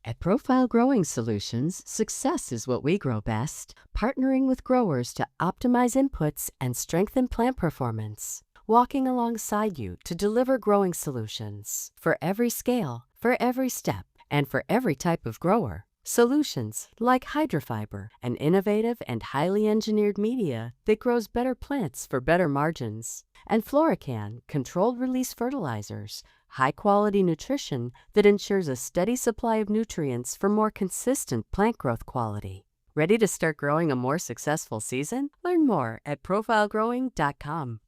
At Profile Growing Solutions, success is what we grow best, partnering with growers to optimize inputs and strengthen plant performance. Walking alongside you to deliver growing solutions for every scale, for every step, and for every type of grower. Solutions like Hydrofiber, an innovative and highly engineered media that grows better plants for better margins. And Floracan, controlled release fertilizers, high-quality nutrition that ensures a steady supply of nutrients for more consistent plant growth quality. Ready to start growing a more successful season? Learn more at profilegrowing.com.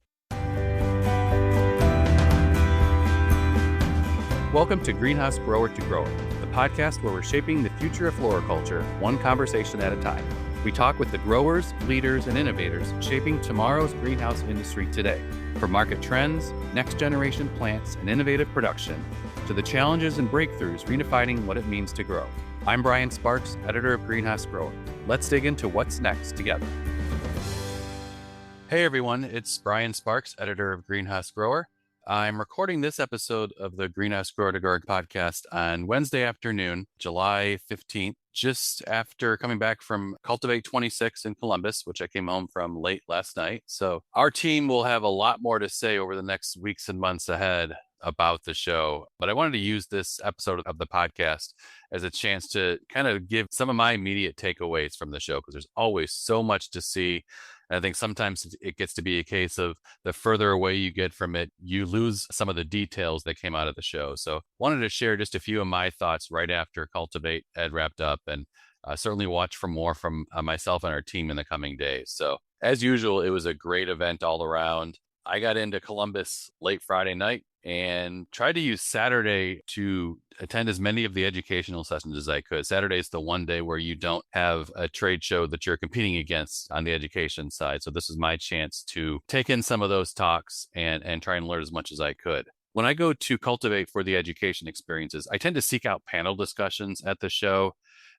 Welcome to Greenhouse Grower to Grower, the podcast where we're shaping the future of floriculture, one conversation at a time. We talk with the growers, leaders, and innovators shaping tomorrow's greenhouse industry today. From market trends, next-generation plants, and innovative production, to the challenges and breakthroughs redefining what it means to grow. I'm Brian Sparks, editor of Greenhouse Grower. Let's dig into what's next together. Hey everyone, it's Brian Sparks, editor of Greenhouse Grower. I'm recording this episode of the Greenhouse Grower to Grower podcast on Wednesday afternoon, July 15th, just after coming back from Cultivate’26 in Columbus, which I came home from late last night. So our team will have a lot more to say over the next weeks and months ahead about the show. But I wanted to use this episode of the podcast as a chance to kind of give some of my immediate takeaways from the show, because there's always so much to see. And I think sometimes it gets to be a case of the further away you get from it, you lose some of the details that came out of the show. So wanted to share just a few of my thoughts right after Cultivate had wrapped up, and certainly watch for more from myself and our team in the coming days. So as usual, it was a great event all around. I got into Columbus late Friday night and tried to use Saturday to attend as many of the educational sessions as I could. Saturday is the one day where you don't have a trade show that you're competing against on the education side. So this is my chance to take in some of those talks and try and learn as much as I could. When I go to Cultivate for the education experiences, I tend to seek out panel discussions at the show.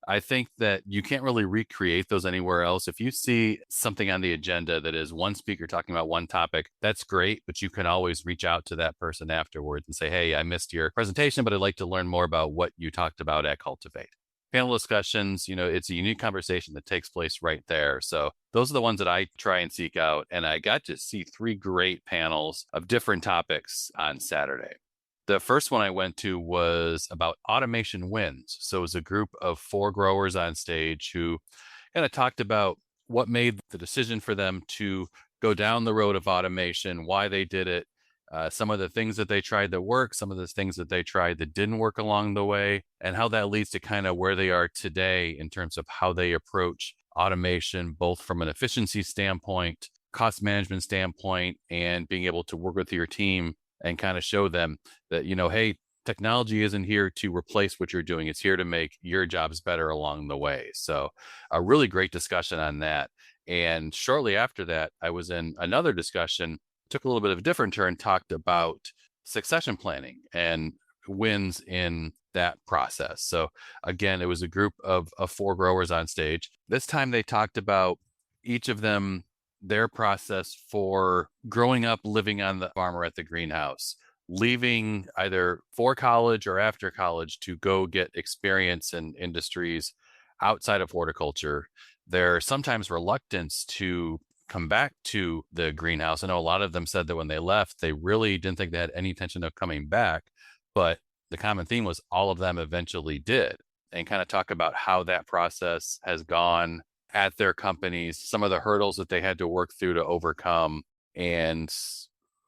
I think that you can't really recreate those anywhere else. If you see something on the agenda that is one speaker talking about one topic, that's great, but you can always reach out to that person afterwards and say, hey, I missed your presentation, but I'd like to learn more about what you talked about at Cultivate. Panel discussions, it's a unique conversation that takes place right there. So those are the ones that I try and seek out. And I got to see 3 great panels of different topics on Saturday. The first one I went to was about automation wins. So it was a group of 4 growers on stage who kind of talked about what made the decision for them to go down the road of automation, why they did it, some of the things that they tried that worked, some of the things that they tried that didn't work along the way, and how that leads to kind of where they are today in terms of how they approach automation, both from an efficiency standpoint, cost management standpoint, and being able to work with your team and kind of show them that, hey, technology isn't here to replace what you're doing. It's here to make your jobs better along the way. So a really great discussion on that. And shortly after that, I was in another discussion, took a little bit of a different turn, talked about succession planning and wins in that process. So again, it was a group of 4 growers on stage. This time they talked about each of them, their process for growing up, living on the farm or at the greenhouse, leaving either for college or after college to go get experience in industries outside of horticulture. Their sometimes reluctance to come back to the greenhouse. I know a lot of them said that when they left, they really didn't think they had any intention of coming back, but the common theme was all of them eventually did, and kind of talk about how that process has gone at their companies, some of the hurdles that they had to work through to overcome. And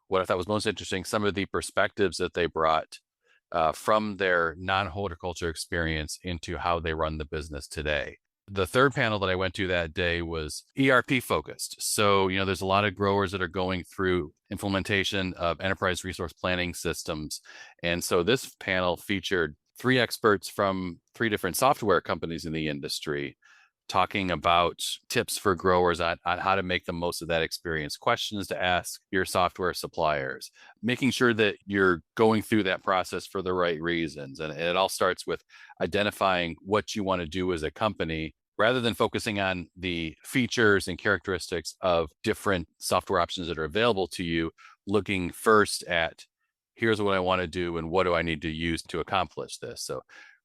what I thought was most interesting, some of the perspectives that they brought from their non-horticulture experience into how they run the business today. The third panel that I went to that day was ERP focused. So, there's a lot of growers that are going through implementation of enterprise resource planning systems. And so this panel featured 3 experts from 3 different software companies in the industry, talking about tips for growers on how to make the most of that experience, questions to ask your software suppliers, making sure that you're going through that process for the right reasons. And it all starts with identifying what you want to do as a company, rather than focusing on the features and characteristics of different software options that are available to you, looking first at, here's what I want to do and what do I need to use to accomplish this. So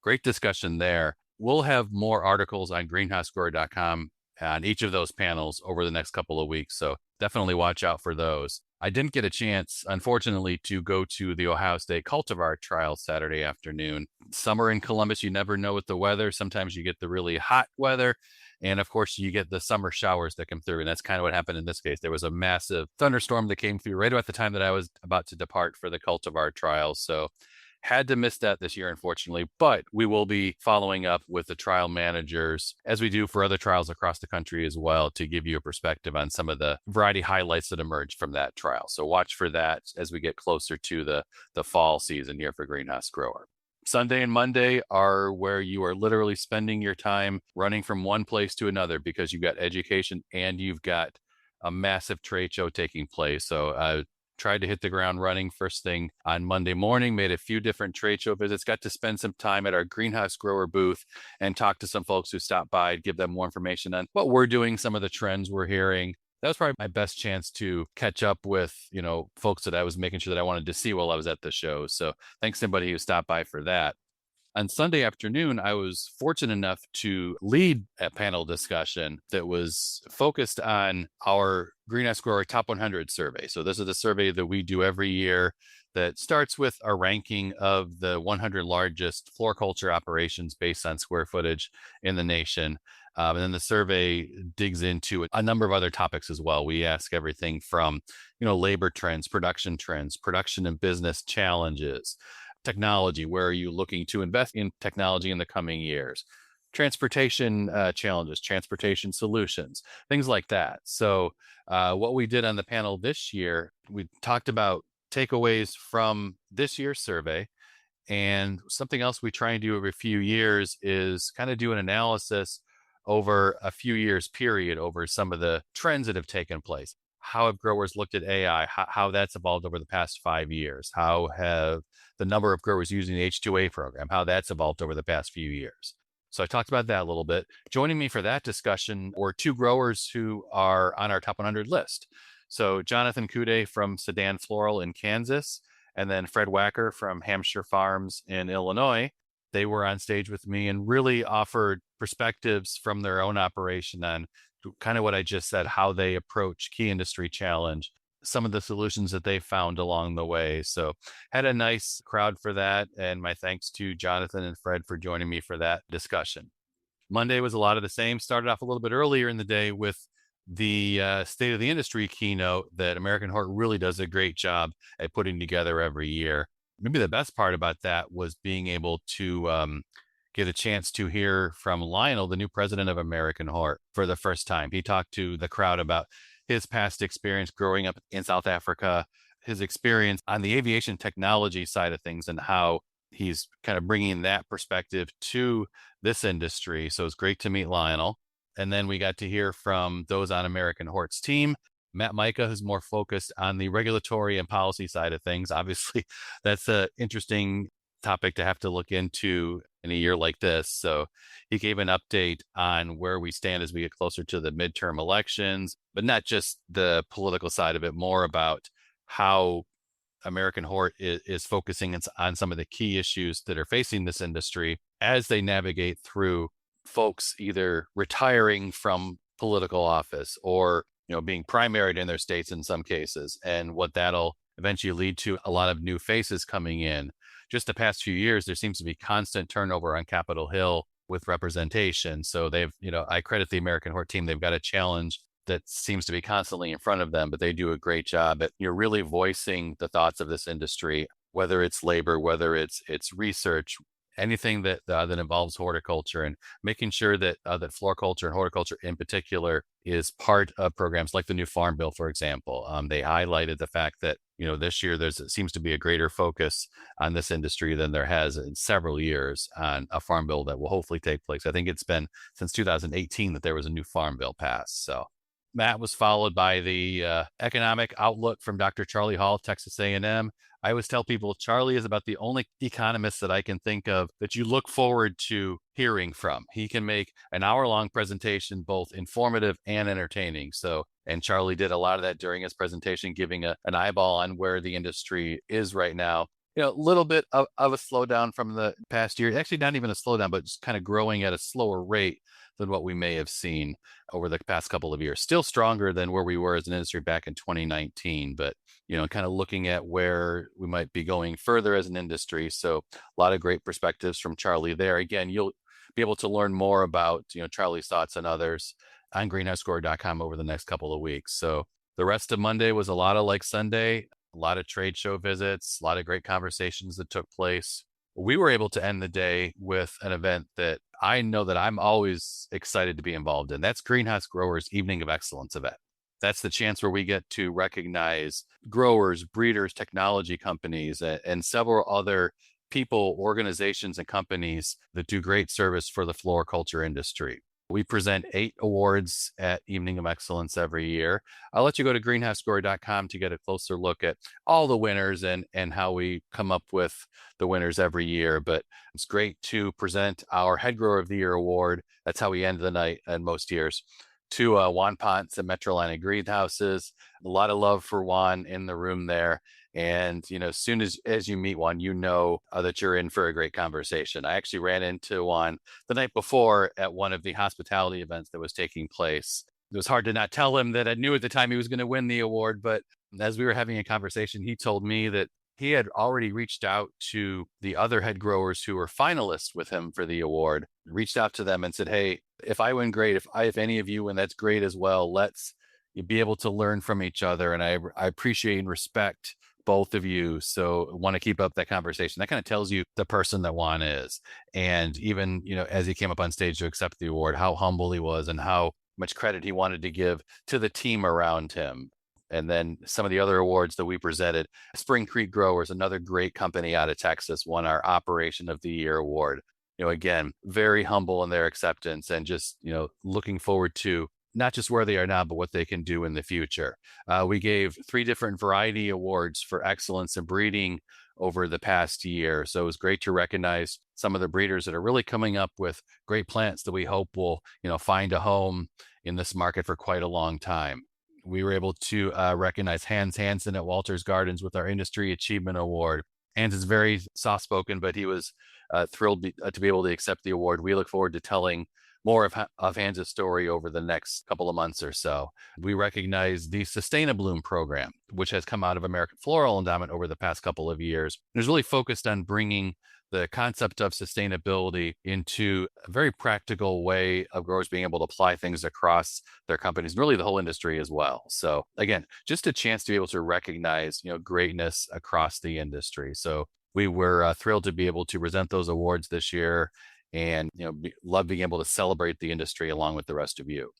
great discussion there. We'll have more articles on greenhousegrower.com on each of those panels over the next couple of weeks. So definitely watch out for those. I didn't get a chance, unfortunately, to go to the Ohio State Cultivar trial Saturday afternoon. Summer in Columbus, you never know with the weather. Sometimes you get the really hot weather. And of course, you get the summer showers that come through. And that's kind of what happened in this case. There was a massive thunderstorm that came through right about the time that I was about to depart for the cultivar trials. So had to miss that this year, unfortunately, but we will be following up with the trial managers as we do for other trials across the country as well to give you a perspective on some of the variety highlights that emerged from that trial. So watch for that as we get closer to the fall season here for Greenhouse Grower. Sunday and Monday are where you are literally spending your time running from one place to another because you've got education and you've got a massive trade show taking place. So tried to hit the ground running first thing on Monday morning, made a few different trade show visits, got to spend some time at our greenhouse grower booth and talk to some folks who stopped by, give them more information on what we're doing, some of the trends we're hearing. That was probably my best chance to catch up with, folks that I was making sure that I wanted to see while I was at the show. So thanks to anybody who stopped by for that. On Sunday afternoon, I was fortunate enough to lead a panel discussion that was focused on our Greenhouse Grower Top 100 survey. So this is the survey that we do every year that starts with a ranking of the 100 largest floriculture operations based on square footage in the nation. And then the survey digs into a number of other topics as well. We ask everything from, labor trends, production and business challenges, technology, where are you looking to invest in technology in the coming years, transportation challenges, transportation solutions, things like that. So what we did on the panel this year, we talked about takeaways from this year's survey. And something else we try and do every few years is kind of do an analysis over a few years period over some of the trends that have taken place. How have growers looked at AI, how that's evolved over the past 5 years? How have the number of growers using the H2A program, how that's evolved over the past few years? So I talked about that a little bit. Joining me for that discussion were two growers who are on our top 100 list. So Jonathan Kude from Sedan Floral in Kansas, and then Fred Wacker from Hampshire Farms in Illinois. They were on stage with me and really offered perspectives from their own operation on kind of what I just said, how they approach key industry challenge, some of the solutions that they found along the way. So had a nice crowd for that. And my thanks to Jonathan and Fred for joining me for that discussion. Monday was a lot of the same. Started off a little bit earlier in the day with the State of the Industry keynote that American Hort really does a great job at putting together every year. Maybe the best part about that was being able to get a chance to hear from Lionel, the new president of American Hort, for the first time. He talked to the crowd about his past experience growing up in South Africa, his experience on the aviation technology side of things, and how he's kind of bringing that perspective to this industry. So it's great to meet Lionel. And then we got to hear from those on American Hort's team. Matt Micah, who's more focused on the regulatory and policy side of things. Obviously, that's an interesting topic to have to look into in a year like this. So he gave an update on where we stand as we get closer to the midterm elections, but not just the political side of it, more about how American Hort is focusing on some of the key issues that are facing this industry as they navigate through folks either retiring from political office or being primaried in their states in some cases, and what that'll eventually lead to a lot of new faces coming in. Just the past few years, there seems to be constant turnover on Capitol Hill with representation. So they've, I credit the American Hort team. They've got a challenge that seems to be constantly in front of them, but they do a great job at really voicing the thoughts of this industry, whether it's labor, whether it's research, anything that involves horticulture, and making sure that that floriculture and horticulture in particular is part of programs like the new Farm Bill, for example. They highlighted the fact that this year seems to be a greater focus on this industry than there has in several years on a Farm Bill that will hopefully take place. I think it's been since 2018 that there was a new Farm Bill passed. So Matt was followed by the economic outlook from Dr. Charlie Hall, Texas A&M. I always tell people Charlie is about the only economist that I can think of that you look forward to hearing from. He can make an hour-long presentation, both informative and entertaining. And Charlie did a lot of that during his presentation, giving an eyeball on where the industry is right now a little bit of a slowdown from the past year. Actually, not even a slowdown, but just kind of growing at a slower rate than what we may have seen over the past couple of years. Still stronger than where we were as an industry back in 2019, but kind of looking at where we might be going further as an industry. So a lot of great perspectives from Charlie there. Again, you'll be able to learn more about Charlie's thoughts and others on greenhousegrower.com over the next couple of weeks. So the rest of Monday was a lot of like Sunday, a lot of trade show visits, a lot of great conversations that took place. We were able to end the day with an event that I know that I'm always excited to be involved in. That's Greenhouse Growers Evening of Excellence event. That's the chance where we get to recognize growers, breeders, technology companies, and several other people, organizations, and companies that do great service for the floriculture industry. We present 8 awards at Evening of Excellence every year. I'll let you go to greenhousegrower.com to get a closer look at all the winners and how we come up with the winners every year. But it's great to present our Head Grower of the Year award. That's how we end the night in most years. To Juan Ponce and Metrolina Greenhouses. A lot of love for Juan in the room there. And, as soon as you meet Juan, that you're in for a great conversation. I actually ran into Juan the night before at one of the hospitality events that was taking place. It was hard to not tell him that I knew at the time he was going to win the award. But as we were having a conversation, he told me that he had already reached out to the other head growers who were finalists with him for the award, reached out to them and said, hey, if I win, great. If any of you win, that's great as well. Let's be able to learn from each other. And I appreciate and respect both of you. So want to keep up that conversation. That kind of tells you the person that Juan is. And even, as he came up on stage to accept the award, how humble he was and how much credit he wanted to give to the team around him. And then some of the other awards that we presented, Spring Creek Growers, another great company out of Texas, won our Operation of the Year award. Again, very humble in their acceptance and just, looking forward to not just where they are now, but what they can do in the future. We gave 3 different variety awards for excellence in breeding over the past year. So it was great to recognize some of the breeders that are really coming up with great plants that we hope will, find a home in this market for quite a long time. We were able to recognize Hans Hansen at Walters Gardens with our Industry Achievement Award. Hans is very soft-spoken, but he was thrilled to be able to accept the award. We look forward to telling more of Hans' story over the next couple of months or so. We recognize the Sustain-A-Bloom program, which has come out of American Floral Endowment over the past couple of years. It was really focused on bringing the concept of sustainability into a very practical way of growers being able to apply things across their companies, and really the whole industry as well. So again, just a chance to be able to recognize, greatness across the industry. So we were thrilled to be able to present those awards this year and, love being able to celebrate the industry along with the rest of you.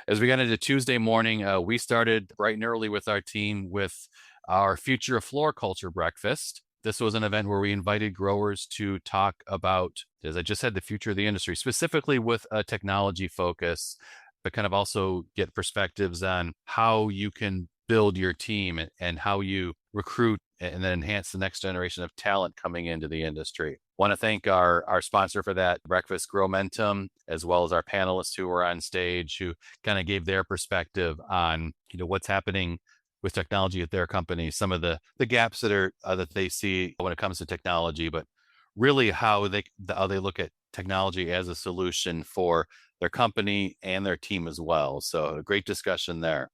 As we got into Tuesday morning, we started bright and early with our team with our Future of Floriculture breakfast. This was an event where we invited growers to talk about, as I just said, the future of the industry, specifically with a technology focus, but kind of also get perspectives on how you can build your team and how you recruit and then enhance the next generation of talent coming into the industry. Want to thank our sponsor for that breakfast, Growmentum, as well as our panelists who were on stage, who kind of gave their perspective on what's happening with technology at their company, some of the gaps that they see when it comes to technology, but really how they look at technology as a solution for their company and their team as well. So a great discussion there.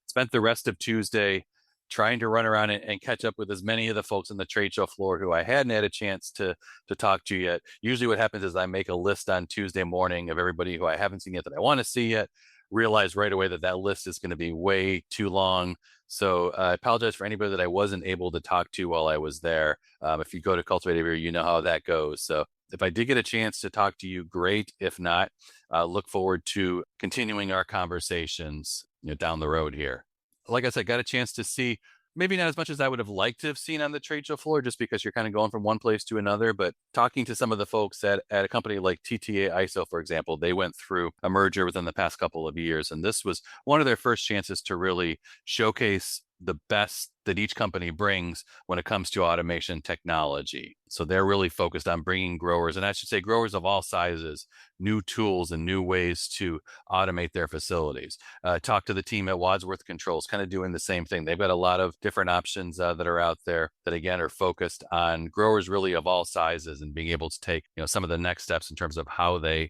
Spent the rest of Tuesday trying to run around and catch up with as many of the folks on the trade show floor who I hadn't had a chance to talk to yet. Usually what happens is I make a list on Tuesday morning of everybody who I haven't seen yet that I want to see yet, realize right away that list is going to be way too long. So I apologize for anybody that I wasn't able to talk to while I was there. If you go to Cultivate Every Year, you know how that goes. So if I did get a chance to talk to you, great. If not, look forward to continuing our conversations down the road here. Like I said, got a chance to see maybe not as much as I would have liked to have seen on the trade show floor, just because you're kind of going from one place to another. But talking to some of the folks at a company like TTA ISO, for example, they went through a merger within the past couple of years. And this was one of their first chances to really showcase the best that each company brings when it comes to automation technology. So they're really focused on bringing growers, and I should say growers of all sizes, new tools and new ways to automate their facilities. Talk to the team at Wadsworth Controls, kind of doing the same thing. They've got a lot of different options that are out there that, again, are focused on growers really of all sizes and being able to take, some of the next steps in terms of how they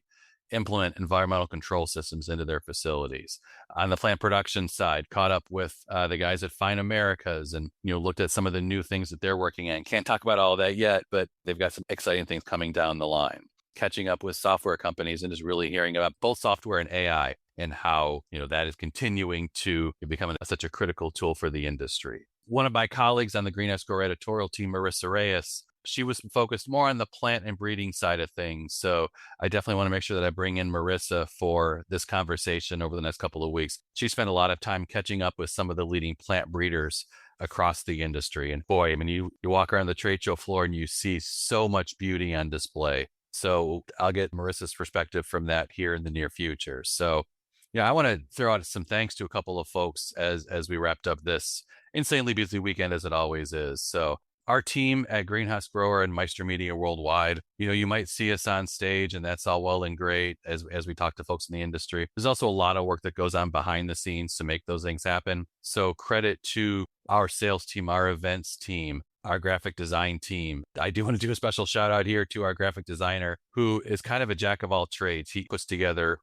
implement environmental control systems into their facilities. On the plant production side, caught up with the guys at Fine Americas and, looked at some of the new things that they're working on. Can't talk about all that yet, but they've got some exciting things coming down the line. Catching up with software companies and just really hearing about both software and AI and how, that is continuing to become such a critical tool for the industry. One of my colleagues on the Greenhouse Grower editorial team, Marissa Reyes, she was focused more on the plant and breeding side of things. So I definitely want to make sure that I bring in Marissa for this conversation over the next couple of weeks. She spent a lot of time catching up with some of the leading plant breeders across the industry. And boy, you walk around the trade show floor and you see so much beauty on display. So I'll get Marissa's perspective from that here in the near future. So I want to throw out some thanks to a couple of folks as we wrapped up this insanely busy weekend, as it always is. So our team at Greenhouse Grower and Meister Media Worldwide, you might see us on stage, and that's all well and great as we talk to folks in the industry. There's also a lot of work that goes on behind the scenes to make those things happen. So credit to our sales team, our events team, our graphic design team. I do want to do a special shout out here to our graphic designer, who is kind of a jack of all trades. He puts together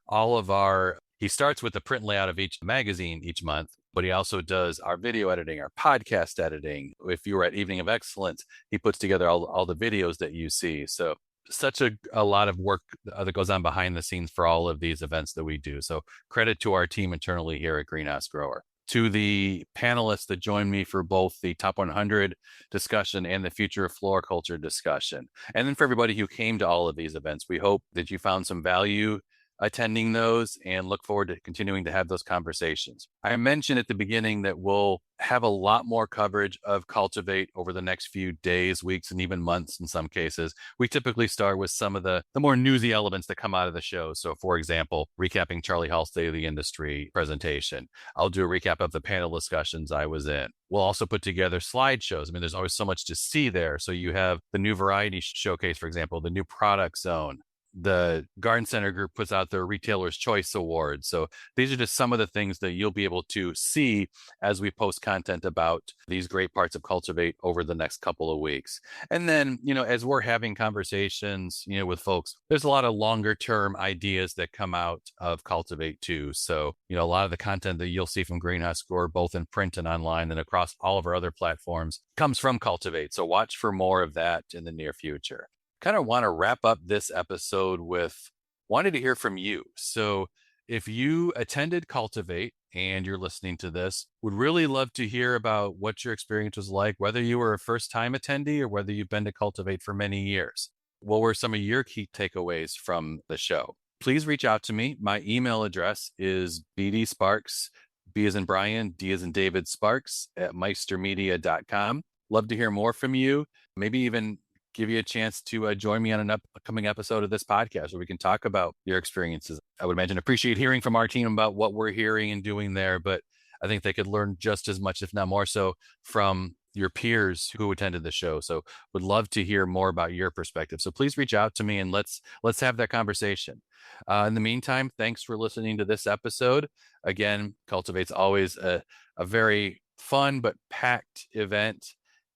he starts with the print layout of each magazine each month, but he also does our video editing, our podcast editing. If you were at Evening of Excellence, he puts together all the videos that you see. So such a lot of work that goes on behind the scenes for all of these events that we do. So credit to our team internally here at Greenhouse Grower. To the panelists that joined me for both the Top 100 discussion and the Future of Floriculture discussion. And then for everybody who came to all of these events, we hope that you found some value attending those and look forward to continuing to have those conversations. I mentioned at the beginning that we'll have a lot more coverage of Cultivate over the next few days, weeks, and even months in some cases. We typically start with some of the more newsy elements that come out of the show. So for example, recapping Charlie Hall's State of the Industry presentation. I'll do a recap of the panel discussions I was in. We'll also put together slideshows. There's always so much to see there. So you have the new variety showcase, for example, the new product zone. The Garden Center Group puts out their Retailer's Choice Awards. So these are just some of the things that you'll be able to see as we post content about these great parts of Cultivate over the next couple of weeks. And then, as we're having conversations, with folks, there's a lot of longer term ideas that come out of Cultivate too. So, a lot of the content that you'll see from Greenhouse Grower, both in print and online and across all of our other platforms, comes from Cultivate. So watch for more of that in the near future. Kind of want to wrap up this episode with wanting to hear from you. So if you attended Cultivate and you're listening to this, would really love to hear about what your experience was like, whether you were a first-time attendee or whether you've been to Cultivate for many years. What were some of your key takeaways from the show? Please reach out to me. My email address is bdsparks, B as in Brian, D as in David Sparks at meistermedia.com. Love to hear more from you. Maybe even give you a chance to join me on an upcoming episode of this podcast where we can talk about your experiences. I would imagine appreciate hearing from our team about what we're hearing and doing there, but I think they could learn just as much, if not more so, from your peers who attended the show. So would love to hear more about your perspective. So please reach out to me and let's have that conversation. In the meantime, thanks for listening to this episode. Again, Cultivate's always a very fun but packed event.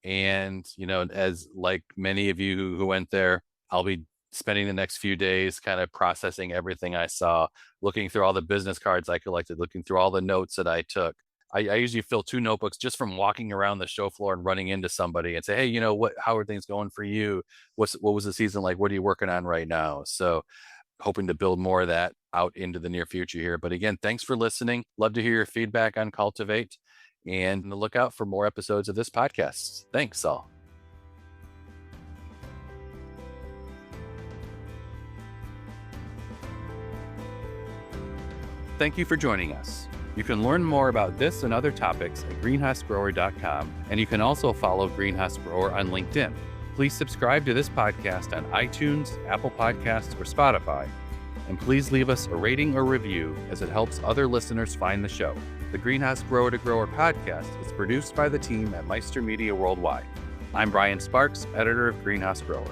And, as like many of you who went there, I'll be spending the next few days kind of processing everything I saw, looking through all the business cards I collected, looking through all the notes that I took. I usually fill 2 notebooks just from walking around the show floor and running into somebody and say, hey, how are things going for you? What was the season like? What are you working on right now? So hoping to build more of that out into the near future here. But again, thanks for listening. Love to hear your feedback on Cultivate. And look out for more episodes of this podcast. Thanks, all. Thank you for joining us. You can learn more about this and other topics at greenhousegrower.com, and you can also follow Greenhouse Grower on LinkedIn. Please subscribe to this podcast on iTunes, Apple Podcasts, or Spotify, and please leave us a rating or review as it helps other listeners find the show. The Greenhouse Grower to Grower podcast is produced by the team at Meister Media Worldwide. I'm Brian Sparks, editor of Greenhouse Grower.